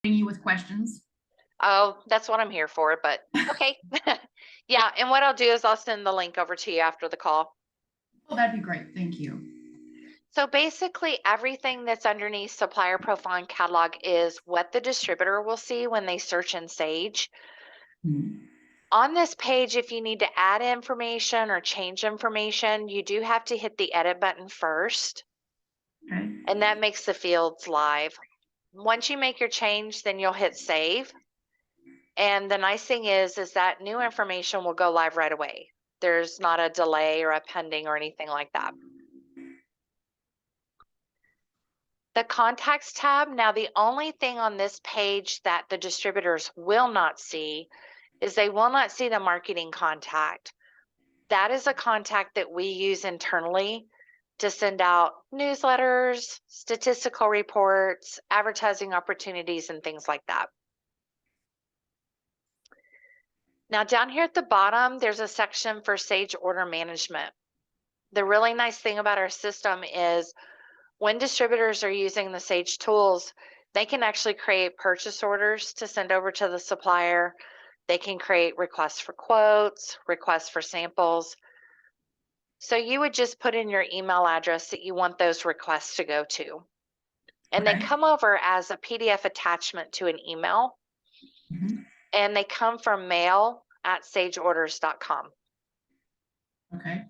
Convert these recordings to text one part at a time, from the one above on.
You with questions. Oh, that's what I'm here for, but okay. Yeah, and what I'll do is I'll send the link over to you after the call. Oh, that'd be great. Thank you. So basically, everything that's underneath supplier profile and catalog is what the distributor will see when they search in Sage. Mhm. On this page, if you need to add information or change information, you do have to hit the edit button first, Okay. and that makes the fields live. Once you make your change, then you'll hit save. And the nice thing is that new information will go live right away. There's not a delay or a pending or anything like that. The contacts tab, now the only thing on this page that the distributors will not see is they will not see the marketing contact. That is a contact that we use internally to send out newsletters, statistical reports, advertising opportunities, and things like that. Now down here at the bottom, there's a section for Sage Order Management. The really nice thing about our system is when distributors are using the Sage tools, they can actually create purchase orders to send over to the supplier. They can create requests for quotes, requests for samples. So you would just put in your email address that you want those requests to go to. And they Okay. come over as a PDF attachment to an email. Mhm. And they come from mail@sageorders.com. Okay.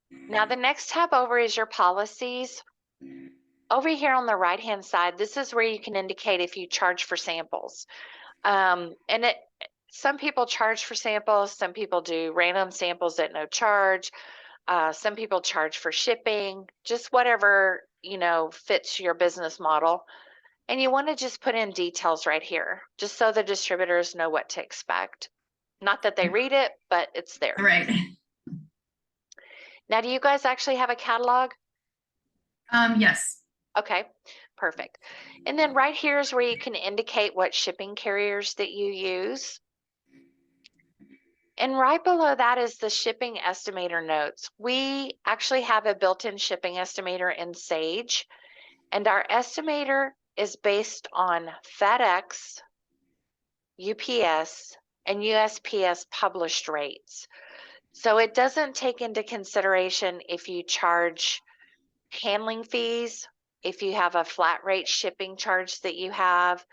Now the next tab over is your policies. Over here on the right-hand side, this is where you can indicate if you charge for samples. Some people charge for samples, some people do random samples at no charge. Some people charge for shipping, just whatever, fits your business model. And you want to just put in details right here, just so the distributors know what to expect. Not that they read it, but it's there. Right. Now, do you guys actually have a catalog? Yes. Okay, perfect. And then right here is where you can indicate what shipping carriers that you use. And right below that is the shipping estimator notes. We actually have a built-in shipping estimator in Sage, and our estimator is based on FedEx, UPS, and USPS published rates. So it doesn't take into consideration if you charge handling fees, if you have a flat rate shipping charge that you have,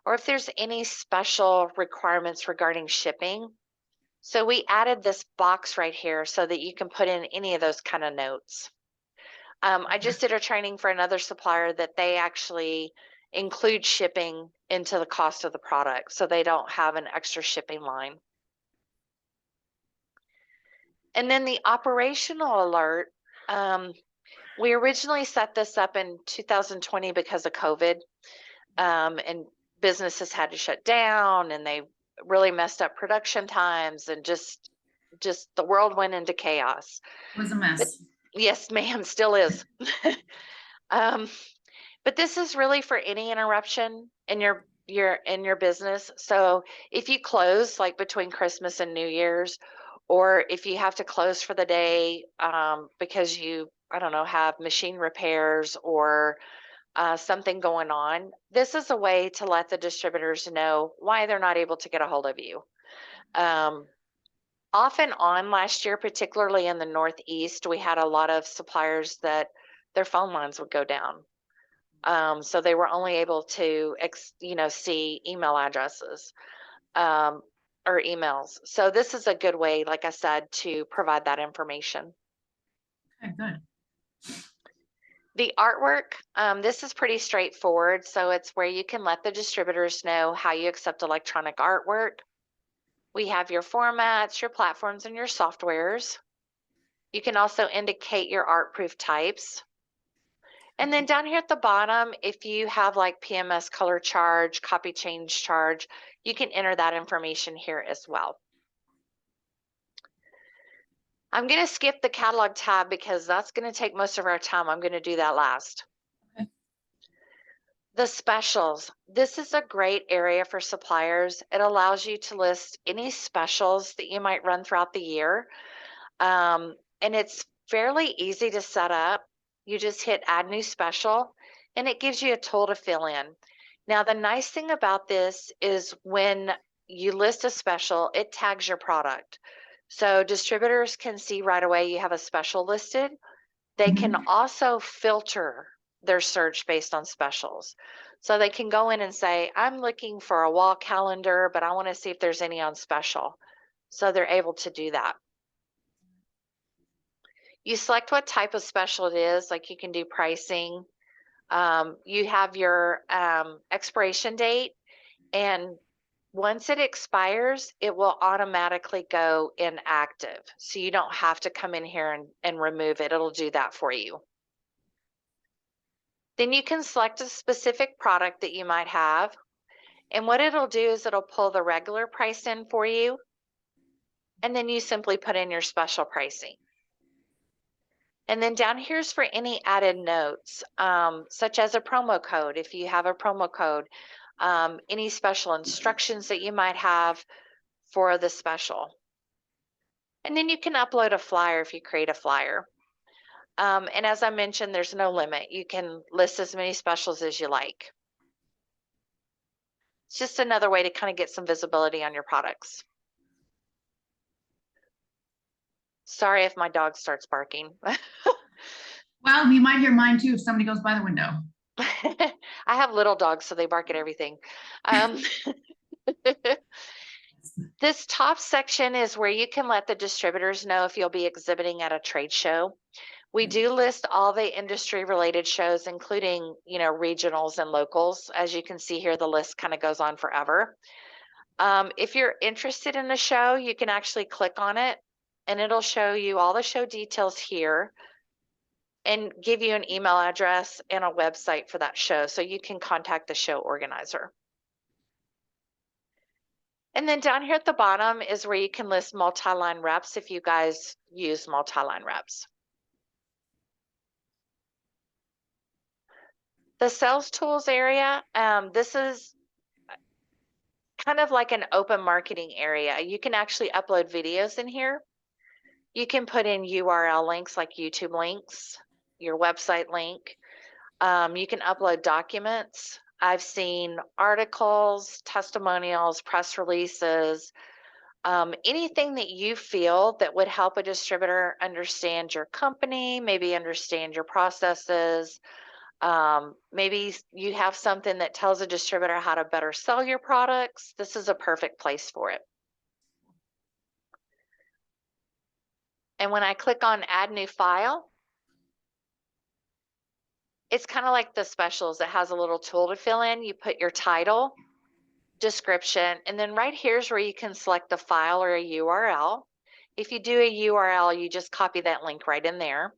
or if there's any special requirements regarding shipping. So we added this box right here so that you can put in any of those kind of notes. I just did a training for another supplier that they actually include shipping into the cost of the product, so they don't have an extra shipping line. And then the operational alert, we originally set this up in 2020 because of COVID, and businesses had to shut down, and they really messed up production times, and just the world went into chaos. It was a But mess. yes, ma'am, still is. um, but this is really for any interruption in your business. So if you close like between Christmas and New Year's, or if you have to close for the day because you, I don't know, have machine repairs or something going on, this is a way to let the distributors know why they're not able to get a hold of you. Off and on last year, particularly in the Northeast, we had a lot of suppliers that their phone lines would go down. So they were only able to, see email addresses or emails. So this is a good way, like I said, to provide that information. Okay, good. The artwork, this is pretty straightforward. So it's where you can let the distributors know how you accept electronic artwork. We have your formats, your platforms, and your softwares. You can also indicate your art proof types. And then down here at the bottom, if you have like PMS color charge, copy change charge, you can enter that information here as well. I'm going to skip the catalog tab because that's going to take most of our time. I'm going to do that last. Okay. The specials. This is a great area for suppliers. It allows you to list any specials that you might run throughout the year. And it's fairly easy to set up. You just hit add new special, and it gives you a tool to fill in. Now, the nice thing about this is when you list a special, it tags your product. So distributors can see right away you have a special listed. They can also filter their search based on specials. So they can go in and say, I'm looking for a wall calendar, but I want to see if there's any on special. So they're able to do that. You select what type of special it is, like you can do pricing. You have your expiration date, and once it expires, it will automatically go inactive. So you don't have to come in here and remove it. It'll do that for you. Then you can select a specific product that you might have. And what it'll do is it'll pull the regular price in for you. And then you simply put in your special pricing. And then down here's for any added notes, such as a promo code. If you have a promo code, any special instructions that you might have for the special. And then you can upload a flyer if you create a flyer. And as I mentioned, there's no limit. You can list as many specials as you like. It's just another way to kind of get some visibility on your products. Sorry if my dog starts barking. Well, you might hear mine too if somebody goes by the window. I have little dogs, so they bark at everything. This top section is where you can let the distributors know if you'll be exhibiting at a trade show. We do list all the industry related shows, including, regionals and locals. As you can see here, the list kind of goes on forever. If you're interested in the show, you can actually click on it and it'll show you all the show details here and give you an email address and a website for that show, so you can contact the show organizer. And then down here at the bottom is where you can list multi-line reps if you guys use multi-line reps. The sales tools area, this is kind of like an open marketing area. You can actually upload videos in here. You can put in URL links like YouTube links, your website link. You can upload documents. I've seen articles, testimonials, press releases, anything that you feel that would help a distributor understand your company, maybe understand your processes. Maybe you have something that tells a distributor how to better sell your products. This is a perfect place for it. And when I click on add new file, it's kind of like the specials. It has a little tool to fill in. You put your title, description, and then right here is where you can select a file or a URL. If you do a URL, you just copy that link right in there.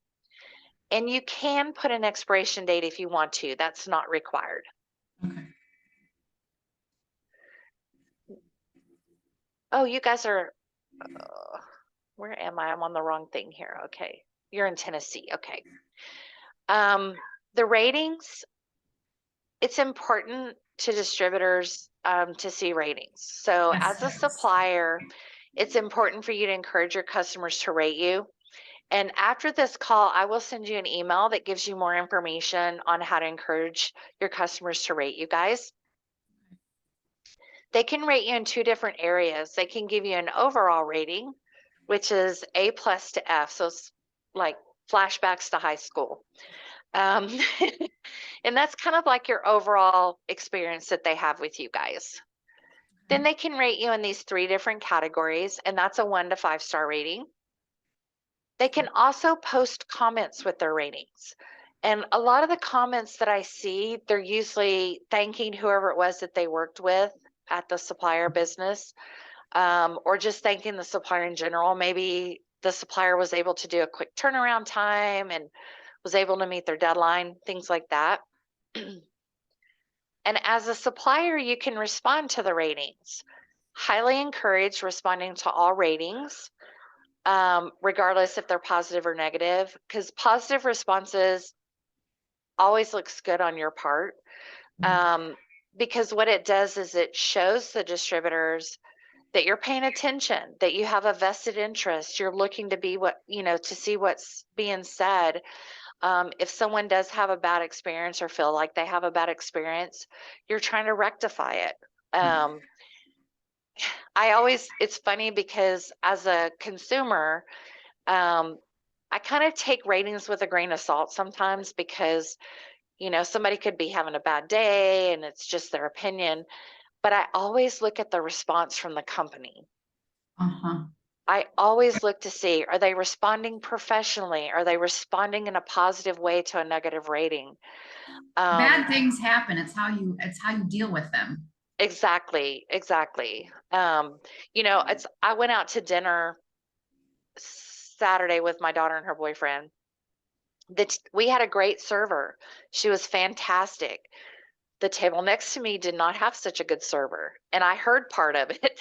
And you can put an expiration date if you want to. That's not required. Okay. Oh, you guys are, where am I? I'm on the wrong thing here. Okay. You're in Tennessee. Okay. The ratings, it's important to distributors to see ratings. So Yes, as a supplier, it's important for you to encourage your customers to rate you. And after this call, I will send you an email that gives you more information on how to encourage your customers to rate you guys. They can rate you in two different areas. They can give you an overall rating, which is A+ to F. So it's like flashbacks to high school. And that's kind of like your overall experience that they have with you guys. Then they can rate you in these 3 different categories, and that's a 1 to 5 star rating. They can also post comments with their ratings. And a lot of the comments that I see, they're usually thanking whoever it was that they worked with at the supplier business, or just thanking the supplier in general. Maybe the supplier was able to do a quick turnaround time and was able to meet their deadline, things like that. And as a supplier, you can respond to the ratings. Highly encourage responding to all ratings, regardless if they're positive or negative, because positive responses always looks good on your part. Because what it does is it shows the distributors that you're paying attention, that you have a vested interest, you're looking to be to see what's being said. If someone does have a bad experience or feel like they have a bad experience, you're trying to rectify it. It's funny because as a consumer, I kind of take ratings with a grain of salt sometimes because, somebody could be having a bad day and it's just their opinion. But I always look at the response from the company. Uh-huh. I always look to see, are they responding professionally? Are they responding in a positive way to a negative rating? Bad things happen. It's how you deal with them. Exactly, exactly. I went out to dinner Saturday with my daughter and her boyfriend. We had a great server. She was fantastic. The table next to me did not have such a good server, and I heard part of it.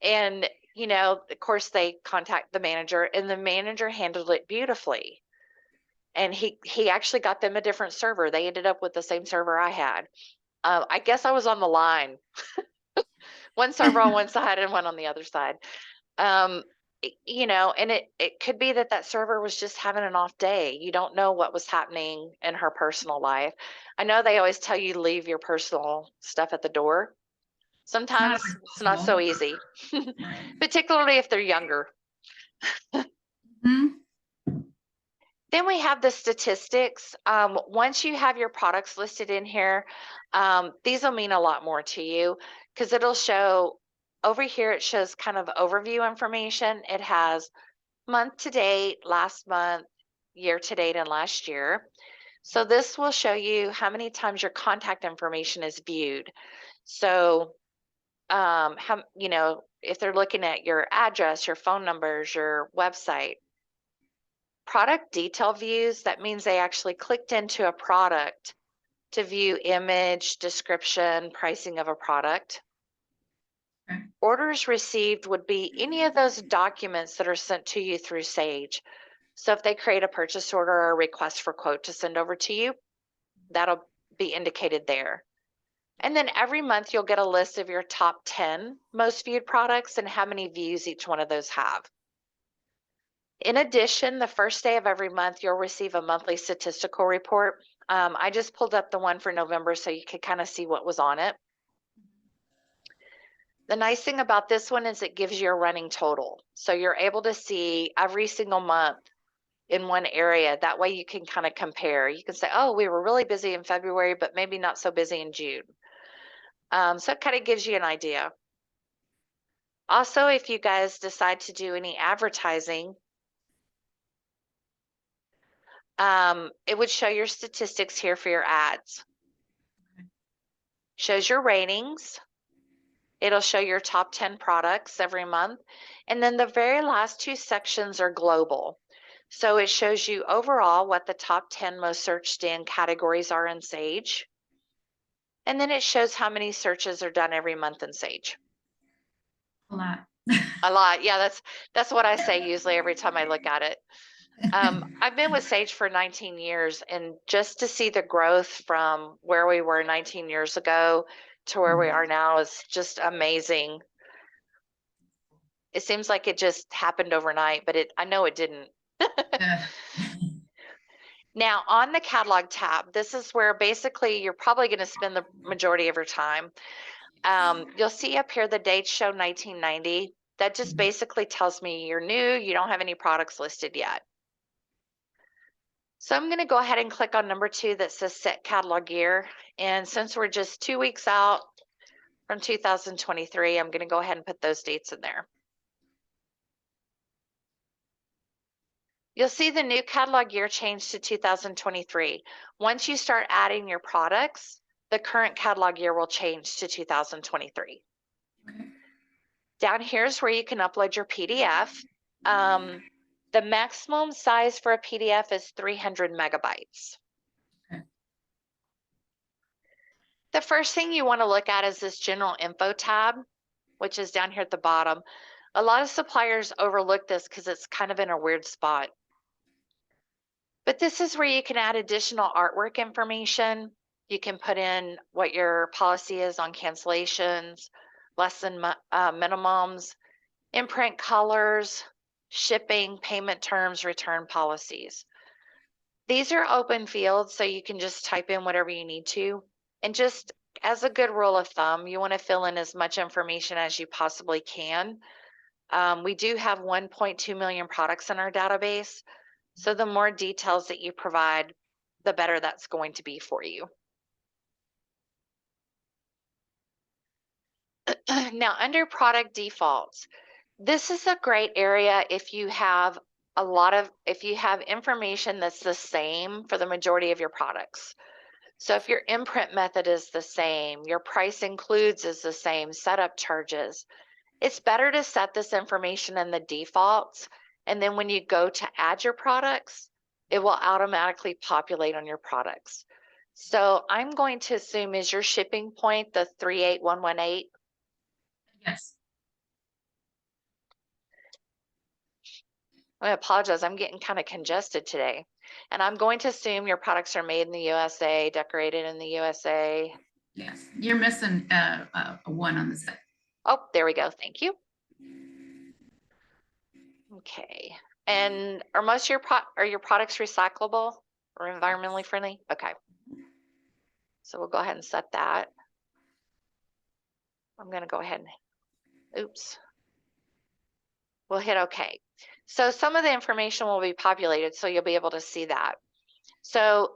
And, of course, they contact the manager, and the manager handled it beautifully. And he actually got them a different server. They ended up with the same server I had. I guess I was on the line, one server on one side and one on the other side. And it could be that server was just having an off day. You don't know what was happening in her personal life. I know they always tell you leave your personal stuff at the door. It's not Sometimes always it's not so possible. easy, Right. particularly if they're younger. Hmm. Then we have the statistics. Once you have your products listed in here, these will mean a lot more to you because it'll show over here, it shows kind of overview information. It has month to date, last month, year to date, and last year. So this will show you how many times your contact information is viewed. So, if they're looking at your address, your phone numbers, your website, product detail views, that means they actually clicked into a product to view image, description, pricing of a product. Okay. Orders received would be any of those documents that are sent to you through Sage. So if they create a purchase order or a request for quote to send over to you, that'll be indicated there. And then every month you'll get a list of your top 10 most viewed products and how many views each one of those have. In addition, the first day of every month, you'll receive a monthly statistical report. I just pulled up the one for November so you could kind of see what was on it. The nice thing about this one is it gives you a running total. So you're able to see every single month in one area. That way you can kind of compare. You can say, oh, we were really busy in February, but maybe not so busy in June. So it kind of gives you an idea. Also, if you guys decide to do any advertising, it would show your statistics here for your ads. Shows your ratings. It'll show your top 10 products every month. And then the very last two sections are global. So it shows you overall what the top 10 most searched in categories are in Sage. And then it shows how many searches are done every month in Sage. A lot. A lot. Yeah, that's what I say usually every time I look at it. I've been with Sage for 19 years, and just to see the growth from where we were 19 years ago to where we are now is just amazing. It seems like it just happened overnight, but I know it didn't. Yeah. Now, on the catalog tab, this is where basically you're probably going to spend the majority of your time. You'll see up here the dates show 1990. That just basically tells me you're new, you don't have any products listed yet. So I'm going to go ahead and click on number 2 that says set catalog year. And since we're just 2 weeks out from 2023, I'm going to go ahead and put those dates in there. You'll see the new catalog year change to 2023. Once you start adding your products, the current catalog year will change to 2023. Okay. Down here is where you can upload your PDF. The maximum size for a PDF is 300 megabytes. Okay. The first thing you want to look at is this general info tab, which is down here at the bottom. A lot of suppliers overlook this because it's kind of in a weird spot. But this is where you can add additional artwork information. You can put in what your policy is on cancellations, lesson minimums, imprint colors, shipping, payment terms, return policies. These are open fields, so you can just type in whatever you need to. And just as a good rule of thumb, you want to fill in as much information as you possibly can. We do have 1.2 million products in our database, so the more details that you provide, the better that's going to be for you. Now, under product defaults, this is a great area if you have if you have information that's the same for the majority of your products. So if your imprint method is the same, your price includes is the same, setup charges, it's better to set this information in the defaults. And then when you go to add your products, it will automatically populate on your products. So I'm going to assume is your shipping point the 38118? Yes. I apologize, I'm getting kind of congested today. And I'm going to assume your products are made in the USA, decorated in the USA. Yes. You're missing a one on the side. Oh, there we go. Thank you. Okay. And are most of your products recyclable or environmentally friendly? Okay. So we'll go ahead and set that. I'm going to go ahead and, oops. We'll hit OK. So some of the information will be populated, so you'll be able to see that. So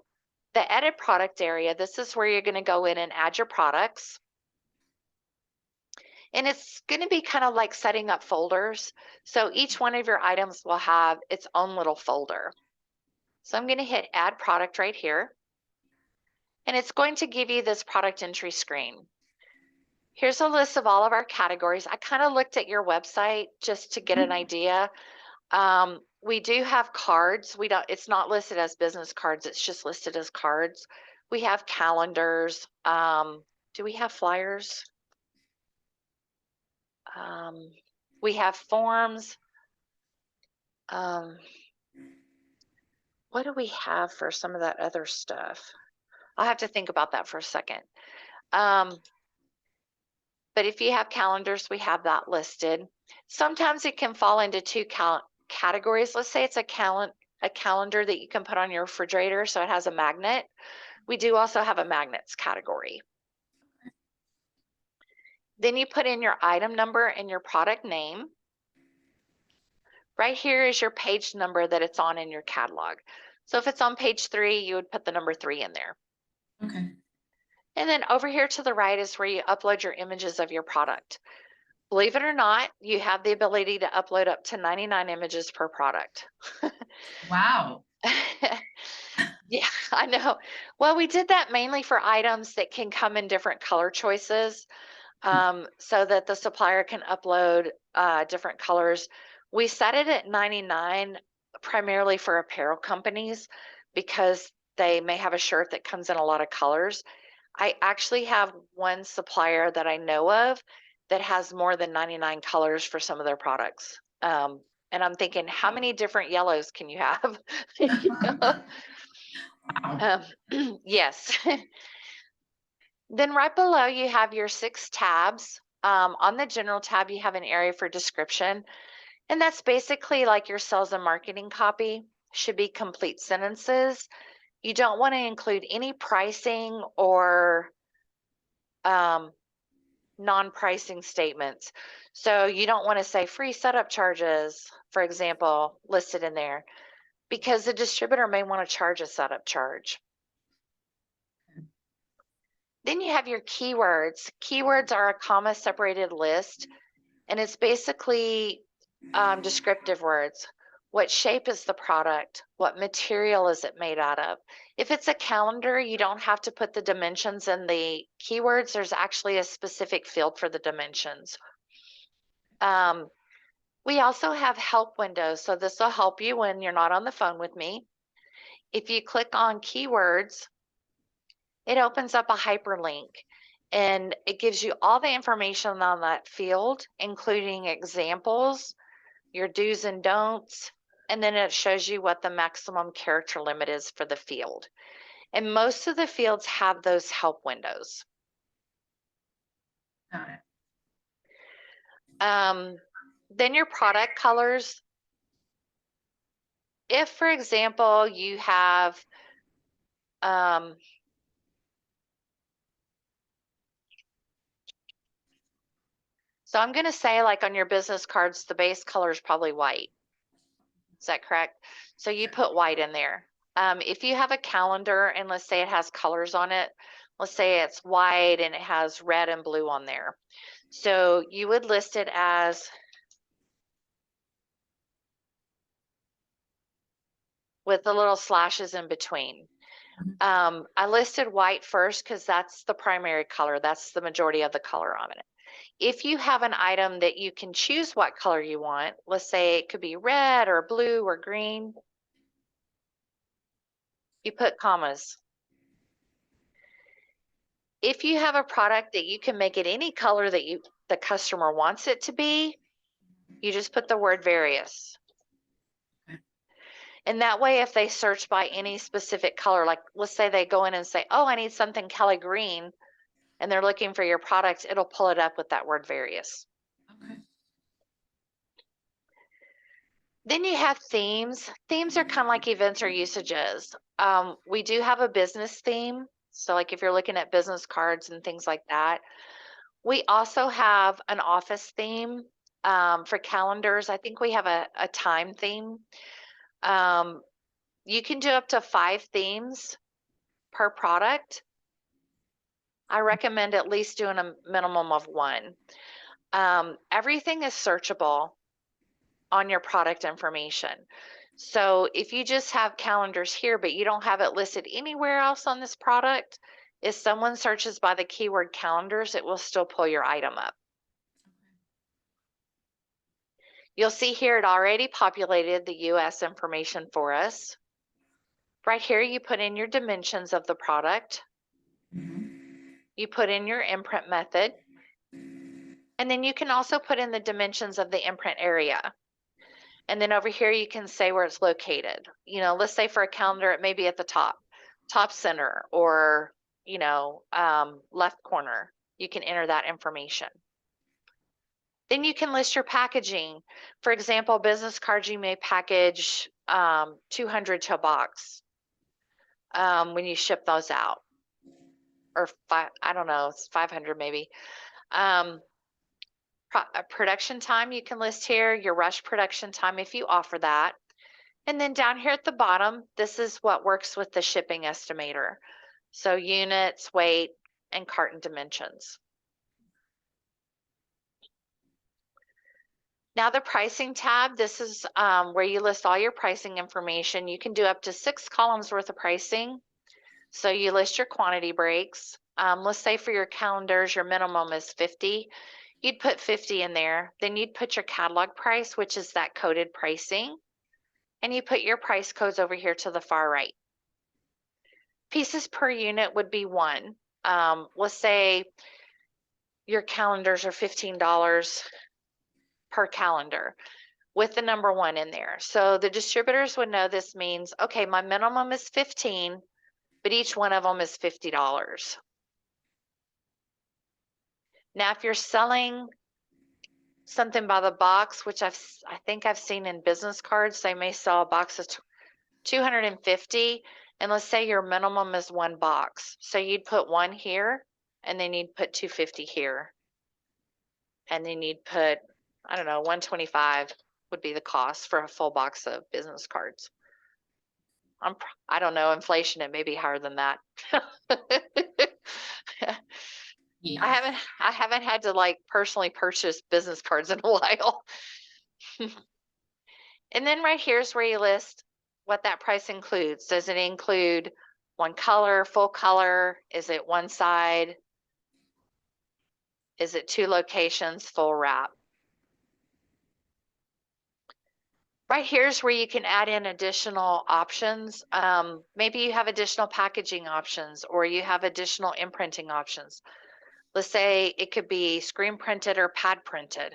the edit product area, this is where you're going to go in and add your products. And it's going to be kind of like setting up folders. So each one of your items will have its own little folder. So I'm going to hit add product right here. And it's going to give you this product entry screen. Here's a list of all of our categories. I kind of looked at your website just to get an idea. We do have cards. It's not listed as business cards. It's just listed as cards. We have calendars. Do we have flyers? We have forms. What do we have for some of that other stuff? I'll have to think about that for a second. But if you have calendars, we have that listed. Sometimes it can fall into two categories. Let's say it's a calendar that you can put on your refrigerator, so it has a magnet. We do also have a magnets category. Then you put in your item number and your product name. Right here is your page number that it's on in your catalog. So if it's on page 3, you would put the number 3 in there. Okay. And then over here to the right is where you upload your images of your product. Believe it or not, you have the ability to upload up to 99 images per product. Wow. Yeah, I know. Well, we did that mainly for items that can come in different color choices, so that the supplier can upload different colors. We set it at 99 primarily for apparel companies because they may have a shirt that comes in a lot of colors. I actually have one supplier that I know of that has more than 99 colors for some of their products. And I'm thinking, how many different yellows can you have? You know? Wow. Yes. Then right below you have your 6 tabs. On the general tab, you have an area for description. And that's basically like your sales and marketing copy. Should be complete sentences. You don't want to include any pricing or non-pricing statements. So you don't want to say free setup charges, for example, listed in there, because the distributor may want to charge a setup charge. Then you have your keywords. Keywords are a comma separated list, and it's basically descriptive words. What shape is the product? What material is it made out of? If it's a calendar, you don't have to put the dimensions in the keywords. There's actually a specific field for the dimensions. We also have help windows, so this will help you when you're not on the phone with me. If you click on keywords, it opens up a hyperlink and it gives you all the information on that field, including examples, your do's and don'ts, and then it shows you what the maximum character limit is for the field. And most of the fields have those help windows. Got it. Then your product colors. if, for example, you have, so I'm going to say like on your business cards, the base color is probably white. Is that correct? So you'd put white in there. If you have a calendar and let's say it has colors on it, let's say it's white and it has red and blue on there. So you would list it as with the little slashes in between. I listed white first because that's the primary color. That's the majority of the color on it. If you have an item that you can choose what color you want, let's say it could be red or blue or green, you put commas. If you have a product that you can make it any color that the customer wants it to be, you just put the word various. And that way, if they search by any specific color, like let's say they go in and say, oh, I need something Kelly green, and they're looking for your product, it'll pull it up with that word various. Okay. Then you have themes. Themes are kind of like events or usages. We do have a business theme. So like if you're looking at business cards and things like that. We also have an office theme for calendars. I think we have a time theme. You can do up to 5 themes per product. I recommend at least doing a minimum of 1. Everything is searchable on your product information. So if you just have calendars here, but you don't have it listed anywhere else on this product, if someone searches by the keyword calendars, it will still pull your item up. You'll see here it already populated the US information for us. Right here, you put in your dimensions of the product. You put in your imprint method. And then you can also put in the dimensions of the imprint area. And then over here, you can say where it's located. You know, let's say for a calendar, it may be at the top center, or, you know, left corner. You can enter that information. Then you can list your packaging. For example, business cards, you may package 200 to a box when you ship those out. Or I don't know, it's 500 maybe. Production time you can list here, your rush production time if you offer that. And then down here at the bottom, this is what works with the shipping estimator. So units, weight, and carton dimensions. Now the pricing tab, this is where you list all your pricing information. You can do up to 6 columns worth of pricing. So you list your quantity breaks. Let's say for your calendars, your minimum is 50. You'd put 50 in there. Then you'd put your catalog price, which is that coded pricing. And you put your price codes over here to the far right. Pieces per unit would be 1. Let's say your calendars are $15 per calendar with the number 1 in there. So the distributors would know this means, okay, my minimum is 15, but each one of them is $50. Now, if you're selling something by the box, which I think I've seen in business cards, they may sell a box of 250, and let's say your minimum is 1 box. So you'd put 1 here, and then you'd put 250 here. And then you'd put, I don't know, 125 would be the cost for a full box of business cards. I don't know, inflation, it may be higher than that. Yeah. I haven't had to like personally purchase business cards in a while. And then right here's where you list what that price includes. Does it include 1 color, full color? Is it 1 side? Is it 2 locations, full wrap? Right here's where you can add in additional options. Maybe you have additional packaging options, or you have additional imprinting options. Let's say it could be screen printed or pad printed.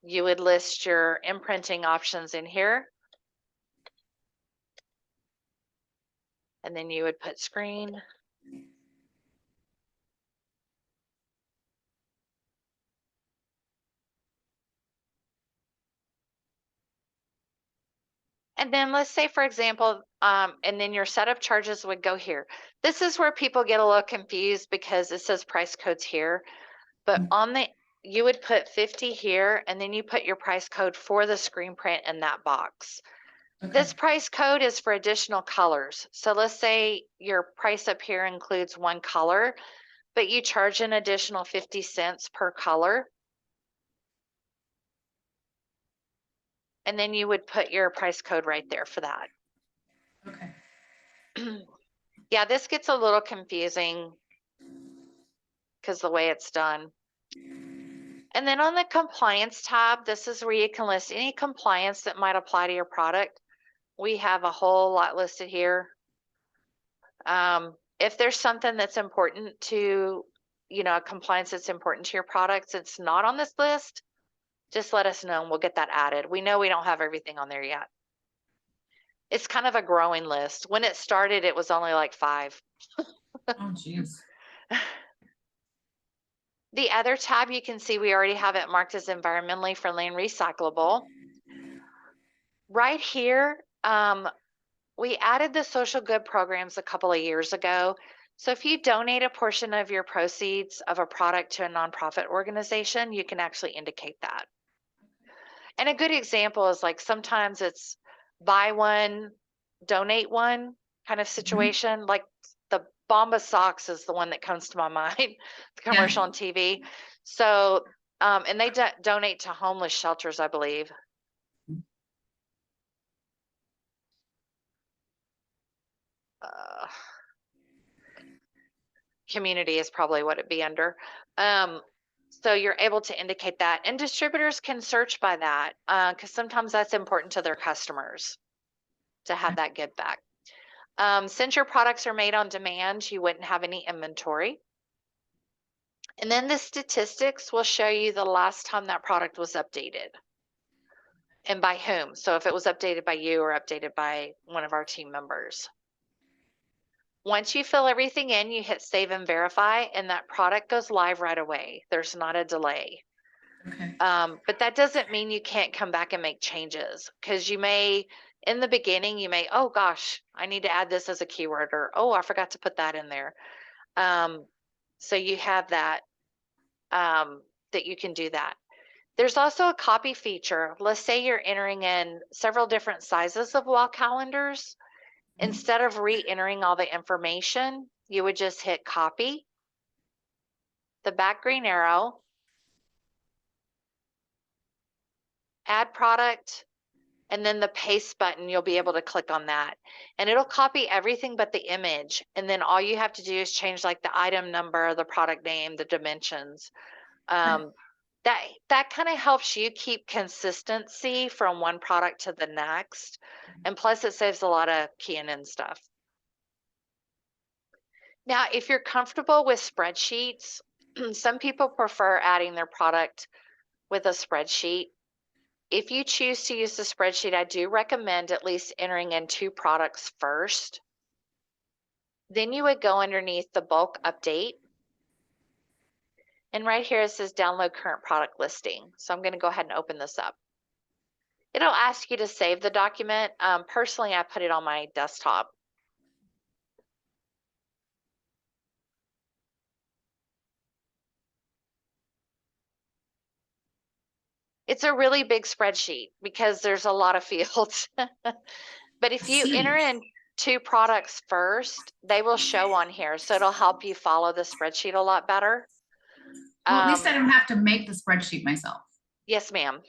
You would list your imprinting options in here. And then you would put screen. And then let's say, for example, and then your setup charges would go here. This is where people get a little confused because it says price codes here, but on the, you would put 50 here, and then you put your price code for the screen print in that box. Okay. This price code is for additional colors. So let's say your price up here includes one color, but you charge an additional 50 cents per color. And then you would put your price code right there for that. Okay. Yeah, this gets a little confusing because the way it's done. And then on the compliance tab, this is where you can list any compliance that might apply to your product. We have a whole lot listed here. If there's something that's important to, you know, a compliance that's important to your products, it's not on this list, just let us know and we'll get that added. We know we don't have everything on there yet. It's kind of a growing list. When it started, it was only like 5. Oh, geez. The other tab, you can see we already have it marked as environmentally friendly and recyclable. Right here, we added the social good programs a couple of years ago. So if you donate a portion of your proceeds of a product to a nonprofit organization, you can actually indicate that. And a good example is like sometimes it's buy one, donate one kind of situation. Like the Bomba socks is the one that comes to my mind, the commercial on TV. So, and they donate to homeless shelters, I believe. Community is probably what it'd be under. So you're able to indicate that, and distributors can search by that because sometimes that's important to their customers to have that give back. Since your products are made on demand, you wouldn't have any inventory. And then the statistics will show you the last time that product was updated and by whom. So if it was updated by you or updated by one of our team members. Once you fill everything in, you hit save and verify, and that product goes live right away. There's not a delay. Okay. But that doesn't mean you can't come back and make changes, because you may, in the beginning, you may, oh gosh, I need to add this as a keyword, or oh, I forgot to put that in there. So you have that, that you can do that. There's also a copy feature. Let's say you're entering in several different sizes of wall calendars. Instead of re-entering all the information, you would just hit copy, the back green arrow, add product, and then the paste button, you'll be able to click on that. And it'll copy everything but the image. And then all you have to do is change like the item number, the product name, the dimensions. That kind of helps you keep consistency from one product to the next. And plus it saves a lot of keying in stuff. Now, if you're comfortable with spreadsheets, some people prefer adding their product with a spreadsheet. If you choose to use the spreadsheet, I do recommend at least entering in 2 products first. Then you would go underneath the bulk update. And right here it says download current product listing. So I'm going to go ahead and open this up. It'll ask you to save the document. Personally, I put it on my desktop. It's a really big spreadsheet because there's a lot of fields. But if you enter in 2 products first, they will show on here. So it'll help you follow the spreadsheet a lot better. Well, at least I don't have to make the spreadsheet myself. Yes, ma'am.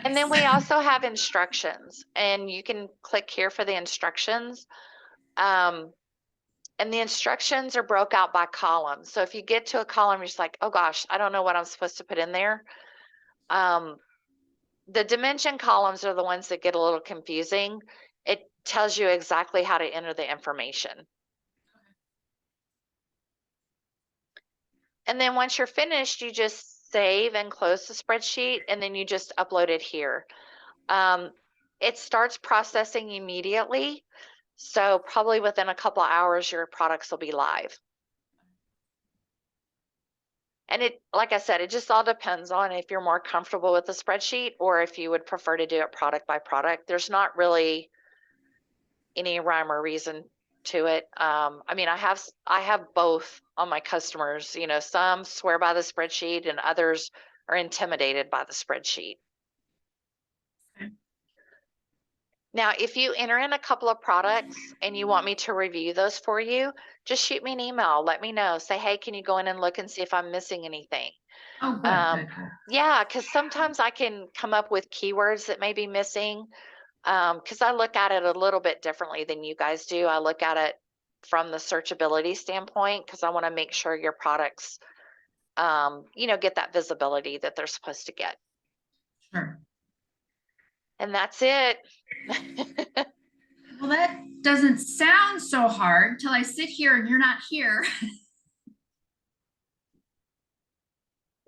And then we also have instructions, and you can click here for the instructions. And the instructions are broke out by columns. So if you get to a column, you're just like, oh gosh, I don't know what I'm supposed to put in there. The dimension columns are the ones that get a little confusing. It tells you exactly how to enter the information. And then once you're finished, you just save and close the spreadsheet, and then you just upload it here. It starts processing immediately. So probably within a couple of hours, your products will be live. And it, like I said, it just all depends on if you're more comfortable with the spreadsheet or if you would prefer to do it product by product. There's not really any rhyme or reason to it. I mean, I have both on my customers. You know, some swear by the spreadsheet and others are intimidated by the spreadsheet. Okay. Now, if you enter in a couple of products and you want me to review those for you, just shoot me an email. Let me know. Say, hey, can you go in and look and see if I'm missing anything? Oh, good. Yeah, because sometimes I can come up with keywords that may be missing. Because I look at it a little bit differently than you guys do. I look at it from the searchability standpoint because I want to make sure your products, you know, get that visibility that they're supposed to get. Sure. And that's it. Well, that doesn't sound so hard till I sit here and you're not here.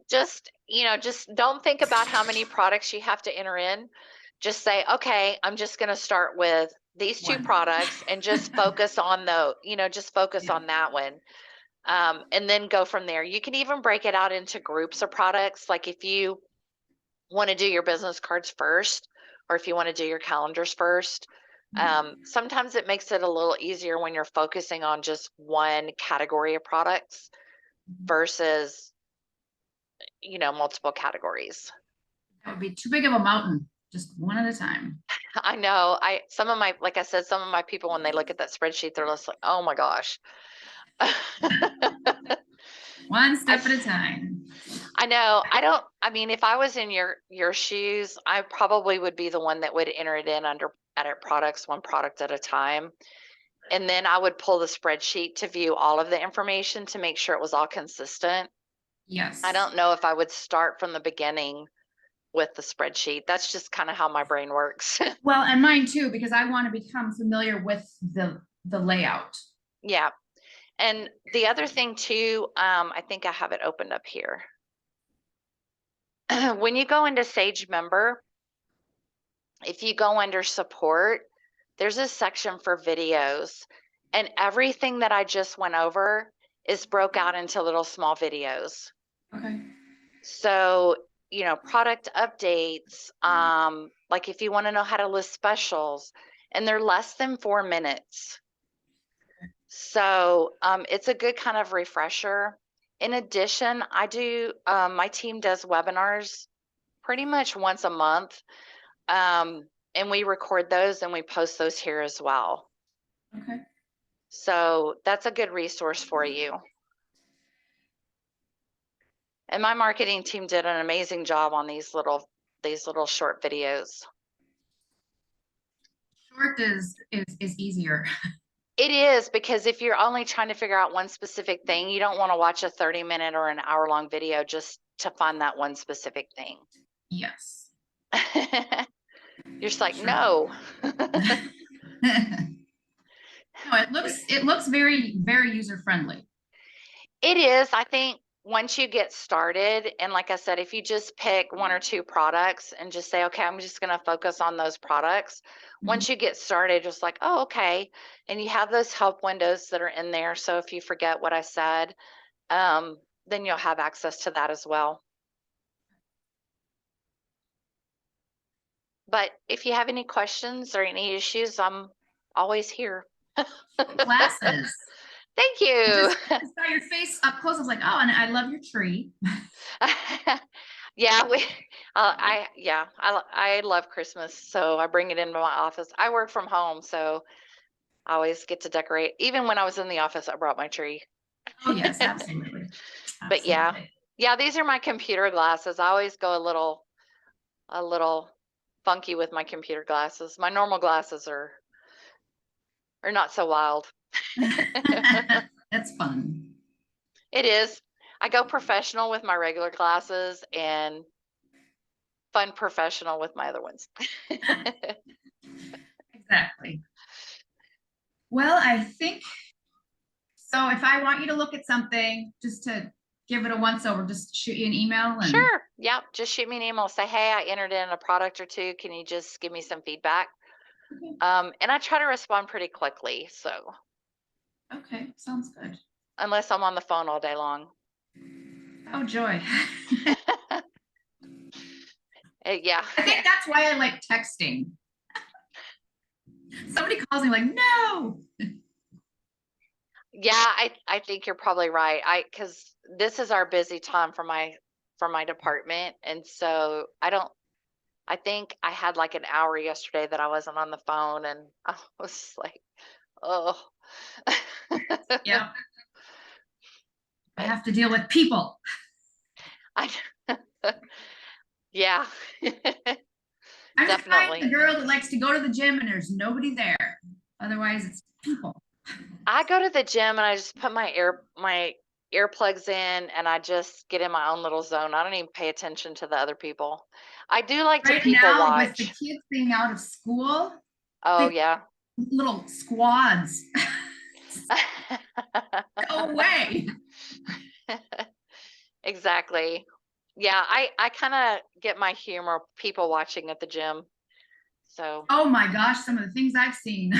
Just, you know, just don't think about how many products you have to enter in. Just say, okay, I'm just going to start with these two One. products and just focus on the, you know, just focus on that one. And then go from there. You can even break it out into groups of products. Like if you want to do your business cards first, or if you want to do your calendars first, sometimes it makes it a little easier when you're focusing on just one category of products versus, you know, multiple categories. That would be too big of a mountain, just one at a time. I know. Some of my, like I said, some of my people, when they look at that spreadsheet, they're just like, oh my gosh. One step at a time. I know. I mean, if I was in your shoes, I probably would be the one that would enter it in under edit products, one product at a time. And then I would pull the spreadsheet to view all of the information to make sure it was all consistent. Yes. I don't know if I would start from the beginning with the spreadsheet. That's just kind of how my brain works. Well, and mine too, because I want to become familiar with the layout. Yeah. And the other thing too, I think I have it opened up here. When you go into Sage Member, if you go under support, there's a section for videos, and everything that I just went over is broke out into little small videos. Okay. So, you know, product updates, like if you want to know how to list specials, and they're less than 4 minutes. So it's a good kind of refresher. In addition, I do, my team does webinars pretty much once a month. And we record those and we post those here as well. Okay. So that's a good resource for you. And my marketing team did an amazing job on these little short videos. Short is easier. It is, because if you're only trying to figure out one specific thing, you don't want to watch a 30-minute or an hour-long video just to find that one specific thing. Yes. You're just like, Sure. no. No, it looks very, very user friendly. It is. I think once you get started, and like I said, if you just pick one or two products and just say, okay, I'm just going to focus on those products. Once you get started, just like, oh, okay. And you have those help windows that are in there. So if you forget what I said, then you'll have access to that as well. But if you have any questions or any issues, I'm always here. Glasses. Thank you. I just saw your face up close. I was like, oh, and I love your tree. Yeah, I love Christmas, so I bring it into my office. I work from home, so I always get to decorate. Even when I was in the office, I brought my tree. Oh yes, absolutely. But yeah, these are my computer glasses. I always go a little funky with my computer glasses. My normal glasses are not so wild. That's fun. It is. I go professional with my regular glasses and fun professional with my other ones. Exactly. Well, I think so. If I want you to look at something, just to give it a once over, just shoot you an email. And Sure. Yep. Just shoot me an email. Say, hey, I entered in a product or two. Can you just give me some feedback? Okay. And I try to respond pretty quickly. So Okay, sounds good. unless I'm on the phone all day long. Oh, joy. Yeah. I think that's why I like texting. Somebody calls me like, no. Yeah, I think you're probably right. Because this is our busy time for my department, and so I think I had like an hour yesterday that I wasn't on the phone, and I was like, oh. Yeah, I But have to deal with people. I yeah. I'm the kind of Definitely. girl that likes to go to the gym and there's nobody there. Otherwise, it's people. I go to the gym and I just put my earplugs in and I just get in my own little zone. I don't even pay attention to the other people. I do like to Right people now, with the watch. kids being out of school, Oh they yeah. little squads go away. Exactly. Yeah, I kind of get my humor people watching at the gym. So Oh my gosh, some of the things I've seen.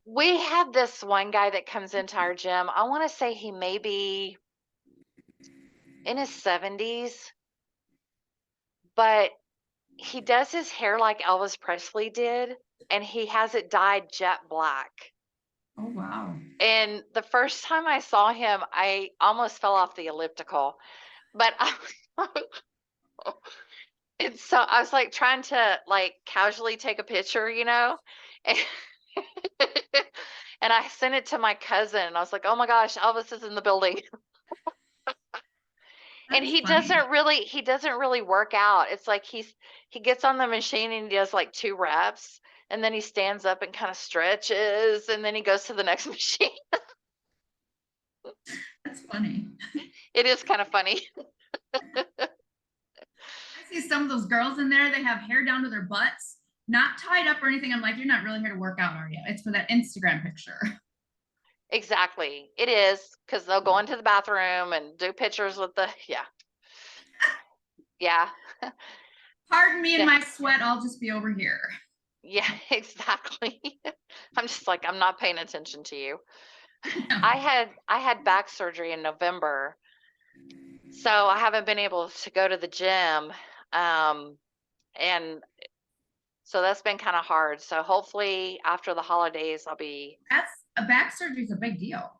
we have this one guy that comes into our gym. I want to say he may be in his 70s, but he does his hair like Elvis Presley did, and he has it dyed jet black. Oh wow. And the first time I saw him, I almost fell off the elliptical. But and so I was like trying to like casually take a picture, you know? And, and I sent it to my cousin. And I was like, "Oh my gosh, Elvis is in the building." And That's funny. he doesn't really work out. It's like he gets on the machine and he does like 2 reps and then he stands up and kind of stretches and then he goes to the next machine. That's funny. It is kind of funny. I see some of those girls in there, they have hair down to their butts, not tied up or anything. I'm like, you're not really here to work out, are you? It's for that Instagram picture. Exactly. It is because they'll go into the bathroom and do pictures with the, yeah. Yeah. Pardon me and Yeah. my sweat, I'll just be over here. Yeah, exactly. I'm just like, I'm not paying attention to you. No. I had back surgery in November, so I haven't been able to go to the gym. Um, and so that's been kind of hard. So hopefully after the holidays I'll be That's a back surgery is a big deal.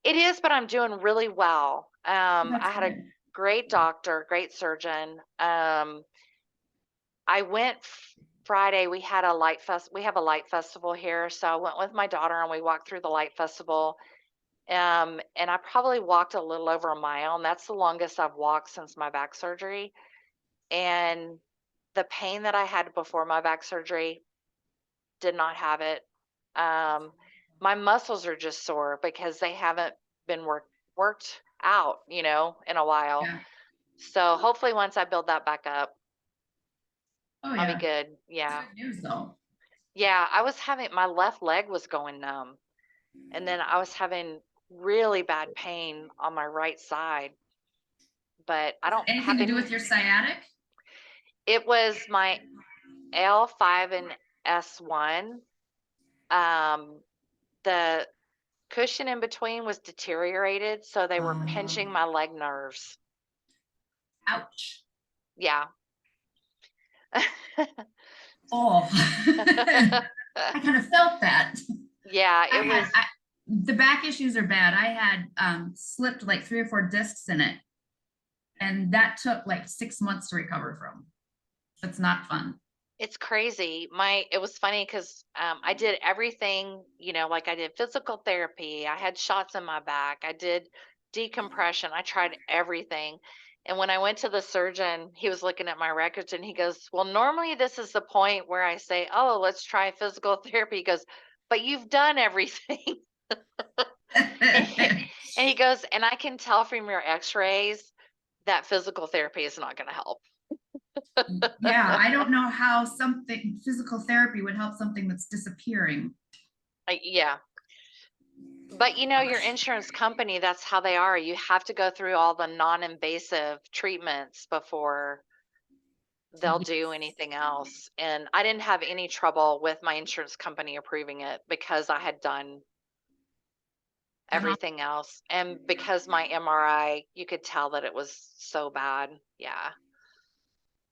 it is, but I'm doing really well. That's I had a good. great doctor, great surgeon. I went Friday. We have a light festival here, so I went with my daughter and we walked through the light festival. And I probably walked a little over a mile, and that's the longest I've walked since my back surgery. And the pain that I had before my back surgery did not have it. Um, my muscles are just sore because they haven't been worked out, you know, in a while. Yeah. So hopefully once I build that back up, Oh I'll be yeah. good. It's Yeah. good news though. Yeah, I was having my left leg was going numb, and then I was having really bad pain on my right side, but I don't Anything have to do any. with your sciatic? It was my L5 and S1. Um, the cushion in between was deteriorated, so they were pinching my leg nerves. Ouch. Yeah. Oh, I kind of felt that. Yeah, I it had was. the back issues are bad. I had slipped like 3 or 4 discs in it, and that took like 6 months to recover from. That's not fun. It's crazy. It was funny because I did everything, you know, like I did physical therapy. I had shots in my back. I did decompression. I tried everything. And when I went to the surgeon, he was looking at my records and he goes, "Well, normally this is the point where I say, oh, let's try physical therapy." He goes, "But you've done everything." And he goes, "And I can tell from your x-rays that physical therapy is not going to help." Yeah, I don't know how something physical therapy would help something that's disappearing. Yeah. But you know, your Gosh. insurance company, that's how they are. You have to go through all the non-invasive treatments before they'll Yeah. do anything else. And I didn't have any trouble with my insurance company approving it because I had done everything else. And because my MRI, you could tell that it was so bad. Yeah.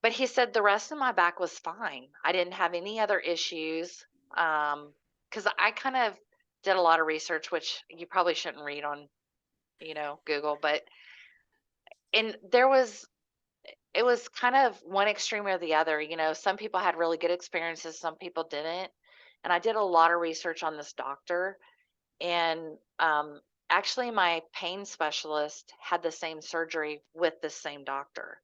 But he said the rest of my back was fine. I didn't have any other issues. Because I kind of did a lot of research, which you probably shouldn't read on, Google, but and it was kind of one extreme or the other. Some people had really good experiences, some people didn't. And I did a lot of research on this doctor, and actually my pain specialist had the same surgery with the same doctor.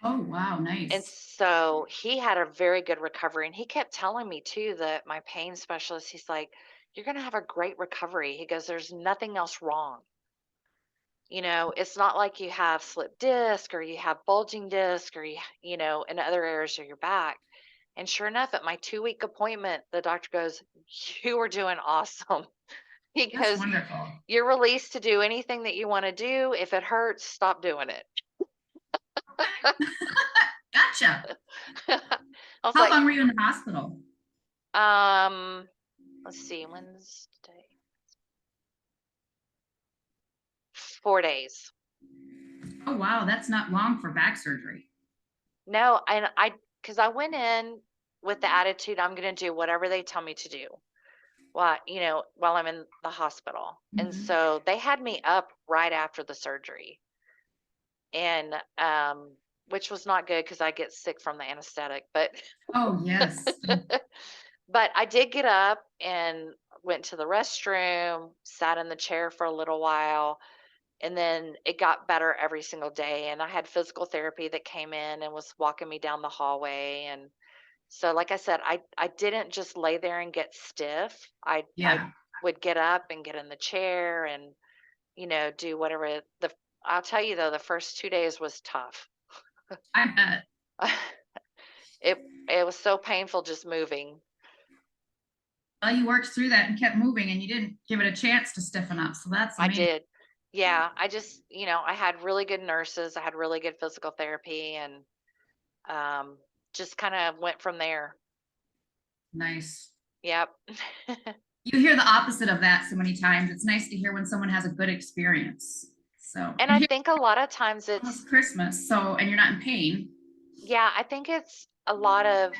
Oh, wow, And nice. so he had a very good recovery. And he kept telling me too that my pain specialist, he's like, you're going to have a great recovery. He goes, there's nothing else wrong. It's not like you have slip disc or you have bulging disc or, in other areas of your back. And sure enough, at my 2-week appointment, the doctor goes, you are doing awesome. He That's goes, wonderful. you're released to do anything that you want to do. If it hurts, stop doing it. Gotcha. I was How like, long were you in the hospital? let's see, Wednesday, 4 days. Oh, wow, that's not long for back surgery. No, and because I went in with the attitude, I'm going to do whatever they tell me to do while I'm in the hospital. And Mhm. so they had me up right after the surgery, and which was not good because I get sick from the anesthetic, but Oh, yes. but I did get up and went to the restroom, sat in the chair for a little while, and then it got better every single day. And I had physical therapy that came in and was walking me down the hallway. And so, like I said, I didn't just lay there and get stiff. I Yeah, would get up and get in the chair and, do whatever. I'll tell you though, the first 2 days was tough. I bet. It was so painful just moving. Well, you worked through that and kept moving and you didn't give it a chance to stiffen up. So that's I amazing. did. Yeah, I just, I had really good nurses. I had really good physical therapy, and um, just kind of went from there. Nice. Yep. You hear the opposite of that so many times. It's nice to hear when someone has a good experience. So, And and I here think a lot of times it's it's, Christmas. So, and you're not in pain. yeah, I think it's a lot of,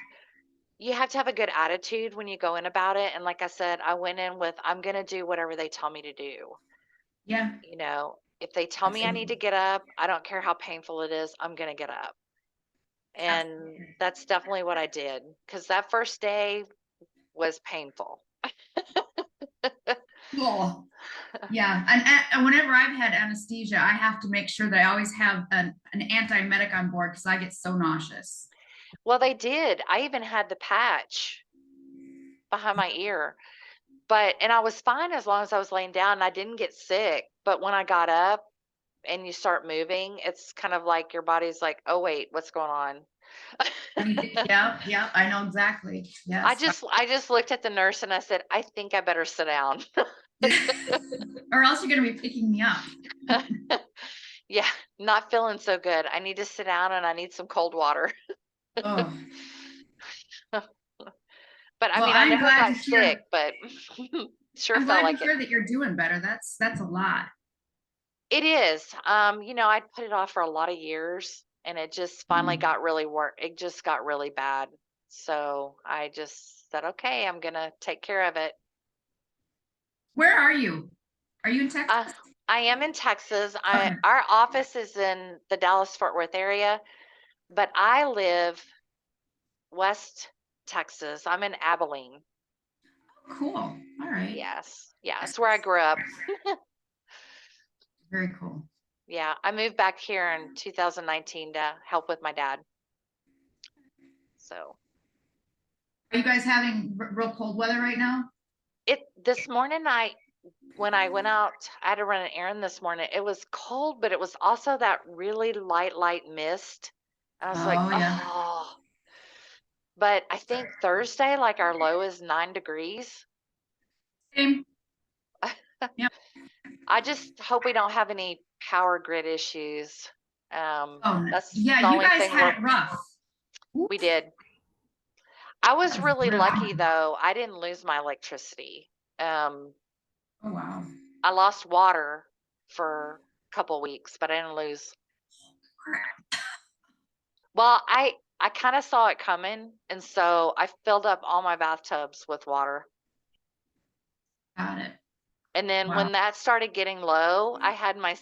you have to have a good attitude when you go in about it. And like I said, I went in with, I'm going to do whatever they tell me to do. Yeah, If they tell me I need to absolutely. get up, I don't care how painful it is, I'm going to get up. And Absolutely. that's definitely what I did, because that first day was painful. Cool. Yeah. And whenever I've had anesthesia, I have to make sure that I always have an antiemetic on board because I get so nauseous. Well, they did. I even had the patch behind my ear, and I was fine as long as I was laying down and I didn't get sick. But when I got up and you start moving, it's kind of like your body's like, oh, wait, what's going on? Yeah, yeah, I know exactly. I Yes. just I just looked at the nurse and I said, I think I better sit down. Or else you're going to be picking me up. Yeah, not feeling so good. I need to sit down and I need some cold water. Oh, But I well, mean, I I'm never glad to got hear. sick, but sure I'm felt glad to like it. hear that you're doing better. That's a lot. It is. I put it off for a lot of years, and it just finally Mm. got really it just got really bad. So I just said, okay, I'm gonna take care of it. Where are you? Are you in Texas? Uh, I am in Texas. Okay. Our office is in the Dallas Fort Worth area, but I live West Texas. I'm in Abilene. Cool. All right. Yes. Yeah, it's where I grew up. Very cool. Yeah, I moved back here in 2019 to help with my dad. So Are you guys having real cold weather right now? this morning when I went out, I had to run an errand this morning. It was cold, but it was also that really light mist. And I was like, Oh, yeah. oh, but I think Thursday, like our low is 9 degrees. Same. Yeah. I just hope we don't have any power grid issues. Oh, no. That's Yeah, the you only guys thing had it rough. Ooh, we did. I that was was really brutal. lucky though. I didn't lose my electricity. Um, Oh, wow. I lost water for a couple weeks, but I didn't lose. Well, I kind of saw it coming, and so I filled up all my bathtubs with water. Got it. And then Wow. when that started getting low, I had my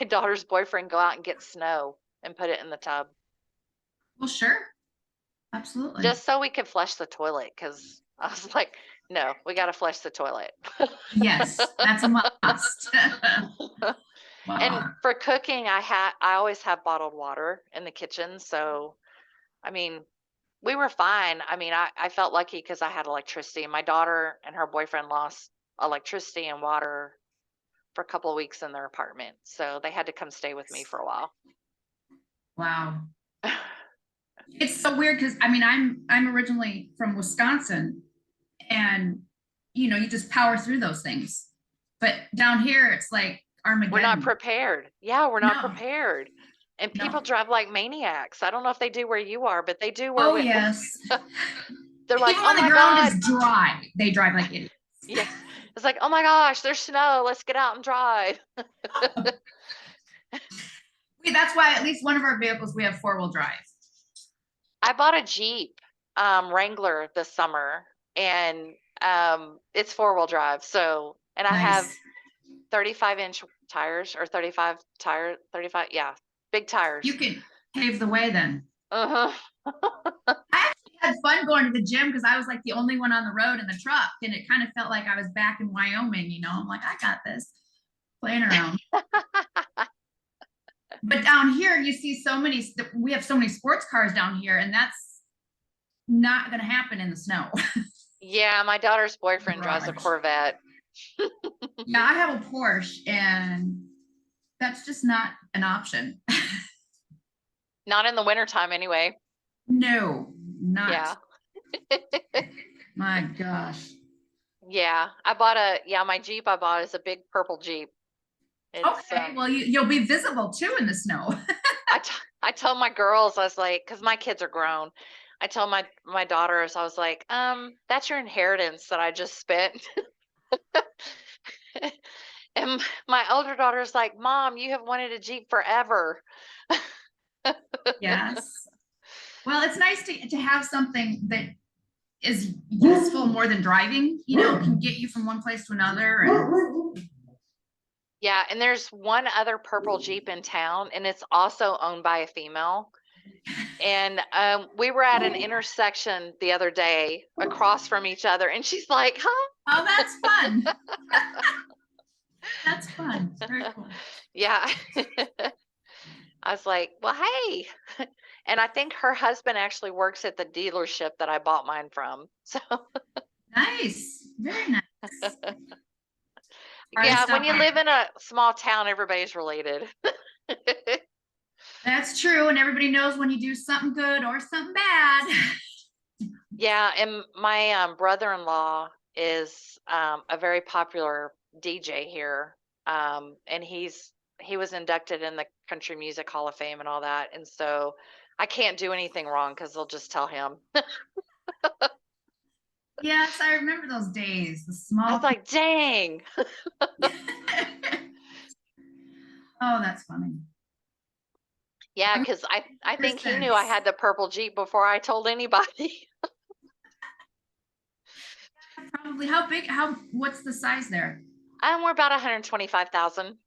daughter's boyfriend go out and get snow and put it in the tub Well, sure. Absolutely. just so we could flush the toilet because I was like, no, we got to flush the toilet. Yes, that's a must. And Wow. for cooking, I always have bottled water in the kitchen. So, I mean, we were fine. I mean, I felt lucky because I had electricity. My daughter and her boyfriend lost electricity and water for a couple of weeks in their apartment. So they had to come stay with me for a while. Wow. It's so weird because I mean I'm originally from Wisconsin, and you just power through those things. But down here it's like We're not Armageddon. prepared. Yeah, we're not No, prepared. And people no. drive like maniacs. I don't know if they do where you are, but they do where Oh we, yes. they're like, Even oh when the my ground God. is dry, they drive like idiots. Yeah. It's like, oh my gosh, there's snow. Let's get out and drive. That's why at least one of our vehicles we have four-wheel drive. I bought a Jeep Wrangler this summer, and it's four-wheel drive. So, and I have Nice. 35-inch tires or 35, yeah, big tires. You can pave the way then. Uh-huh. I actually had fun going to the gym because I was like the only one on the road in the truck, and it kind of felt like I was back in Wyoming. I'm like, I got this, playing around. But down here, you see we have so many sports cars down here, and that's not going to happen in the snow. Yeah, my daughter's boyfriend drives a Garage. Corvette. Yeah, I have a Porsche, and that's just not an option. Not in the wintertime anyway. No, not. Yeah. My gosh. Yeah. My Jeep I bought is a big purple Jeep. It's Okay, well, you'll be visible too in the snow. I told my girls, I was like, because my kids are grown. I told my daughters, I was like, that's your inheritance that I just spent. And my older daughter's like, Mom, you have wanted a Jeep forever. Yes. Well, it's nice to have something that is useful more than driving, can get you from one place to another. And Yeah, and there's one other purple Jeep in town, and it's also owned by a female. And we were at an intersection the other day across from each other, and she's like, huh? oh, that's fun. That's fun. Very cool. Yeah. I was like, well, hey. And I think her husband actually works at the dealership that I bought mine from. So Nice. Very nice. yeah, when you live in a small town, everybody's related. That's true. And everybody knows when you do something good or something bad. Yeah, and my brother-in-law is a very popular DJ here. And he was inducted in the Country Music Hall of Fame and all that. And so I can't do anything wrong because they'll just tell him. Yes, I remember those days. The I small. was like, dang. Oh, that's funny. Yeah, because I think he knew I had the purple Jeep before I told anybody. Probably. What's the size there? We're about 125,000.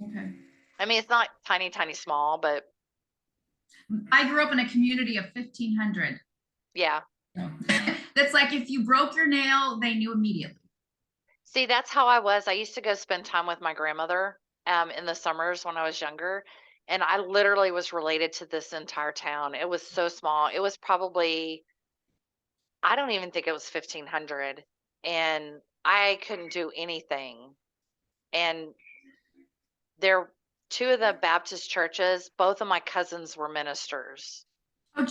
Okay. I mean, it's not tiny, tiny small, but I grew up in a community of 1,500. yeah. That's like if you broke your nail, they knew immediately. See, that's how I was. I used to go spend time with my grandmother in the summers when I was younger. And I literally was related to this entire town. It was so small. It was probably, I don't even think it was 1,500. And I couldn't do anything. And there, two of the Baptist churches, both of my cousins were ministers Oh,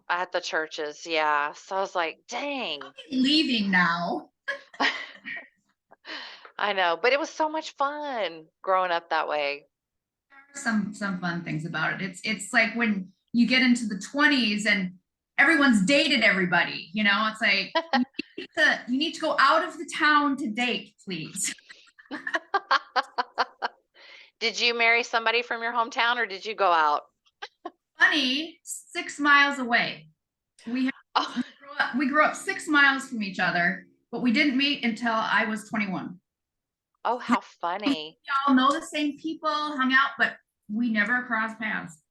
at the churches. Yeah. So I was like, dang. leaving now. I know, but it was so much fun growing up that way. Some fun things about it. It's like when you get into the 20s and everyone's dated everybody. It's like you need to go out of the town to date, please. Did you marry somebody from your hometown or did you go out? Funny, 6 miles away. Oh, We grew up 6 miles from each other, but we didn't meet until I was 21. oh, how We funny. all know the same people, hung out, but we never crossed paths.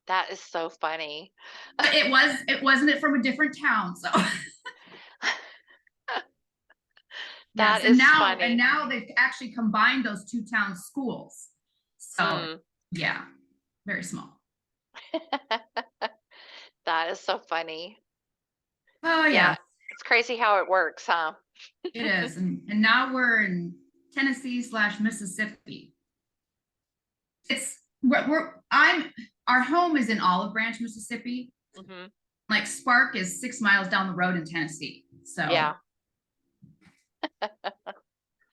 That is so funny. But it wasn't from a different town, so yes. That is And funny. now they've actually combined those two towns' schools. So Mm. yeah, very small. That is so funny. Oh yeah, Yeah, it's crazy how it works, huh? it is. And now we're in Tennessee / Mississippi. It's our home is in Olive Branch, Mississippi. Hmm. Like Spark is 6 miles down the road in Tennessee. So Yeah.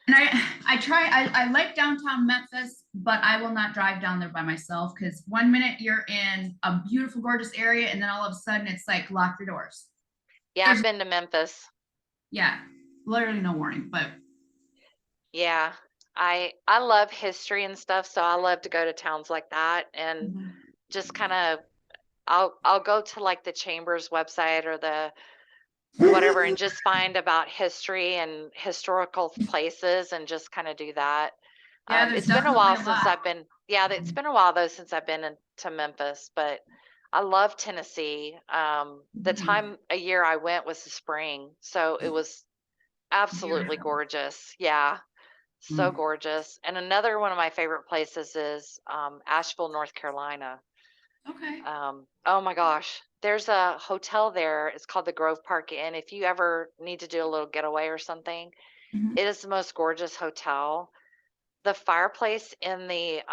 and I like downtown Memphis, but I will not drive down there by myself because one minute you're in a beautiful, gorgeous area, and then all of a sudden it's like lock your doors. Yeah, I've been to Memphis. Yeah, literally no warning. But Yeah. I love history and stuff, so I love to go to towns like that and just kind of I'll go to like the chamber's website or the whatever and just find about history and historical places and just kind of do that. yeah, there's It's been a while definitely a since lot. I've been, yeah, it's been a while though since I've been to Memphis, but I love Tennessee. The time a year I went was the spring, so it was absolutely Beautiful. gorgeous. Yeah, so Mm. gorgeous. And another one of my favorite places is Asheville, North Carolina. Okay. Oh my gosh, there's a hotel there. It's called the Grove Park Inn. If you ever need to do a little getaway or something, Mhm. it is the most gorgeous hotel. The fireplace in the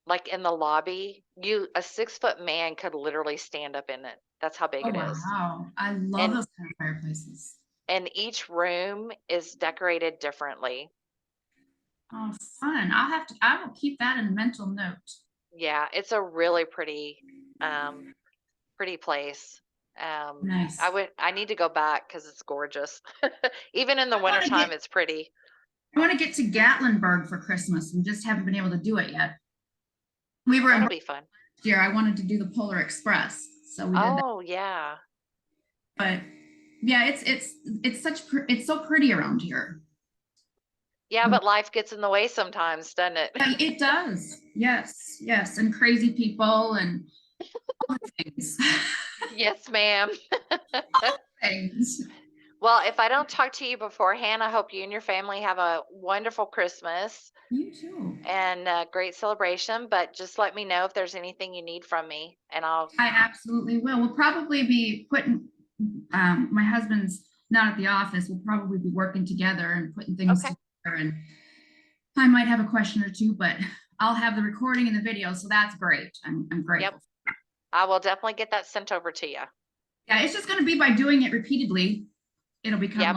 like in the lobby, a 6-foot man could literally stand up in it. That's how big Oh it is. wow, I love And those kind of fireplaces. each room is decorated differently. Oh, fun. I will keep that in mental note. Yeah, it's a really pretty place. Um, Nice. I need to go back because it's gorgeous. Even in the I want to wintertime, get it's pretty. I want to get to Gatlinburg for Christmas. We just haven't been able to do it yet. We Oh, were in that'll last be fun. year. I wanted to do the Polar Express, so we did that. Oh, yeah. But yeah, it's so pretty around here. Yeah, but life gets in the way sometimes, doesn't it? Yeah, it does. Yes, yes, and crazy people and all the things. Yes, ma'am. Things. Well, if I don't talk to you beforehand, I hope you and your family have a wonderful Christmas You too. and a great celebration. But just let me know if there's anything you need from me, and I'll. I absolutely will. We'll probably be putting. My husband's not at the office. We'll probably be working together and putting things Okay. together. And I might have a question or two, but I'll have the recording and the video, so that's great. I'm Yep. grateful. I will definitely get that sent over to you. Yeah, it's just going to be by doing it repeatedly. It'll become Yep. like